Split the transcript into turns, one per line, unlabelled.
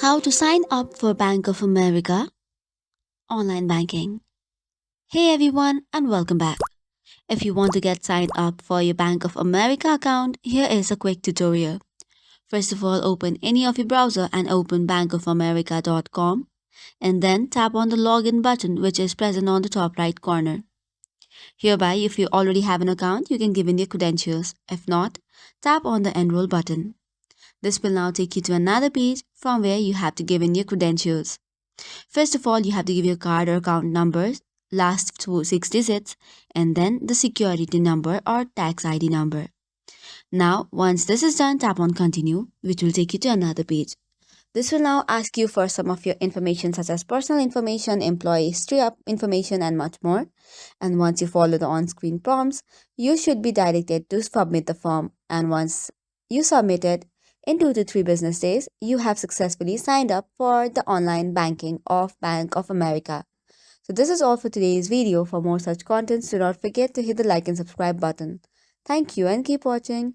How to sign up for Bank of America online banking. Hey everyone, and welcome back. If you want to get signed up for your Bank of America account, here is a quick tutorial. First of all, open any of your browser and open bankofamerica.com and then tap on the login button which is present on the top right corner. Hereby, if you already have an account, you can give in your credentials. If not, tap on the enroll button. This will now take you to another page from where you have to give in your credentials. First of all, you have to give your card or account numbers, last 6 digits, and then the security number or tax ID number. Now, once this is done, tap on continue, which will take you to another page. This will now ask you for some of your information such as personal information, employee history information, and much more. And once you follow the on-screen prompts, you should be directed to submit the form. And once you submit it, in 2 to 3 business days, you have successfully signed up for the online banking of Bank of America. So this is all for today's video. For more such contents, do not forget to hit the like and subscribe button. Thank you and keep watching.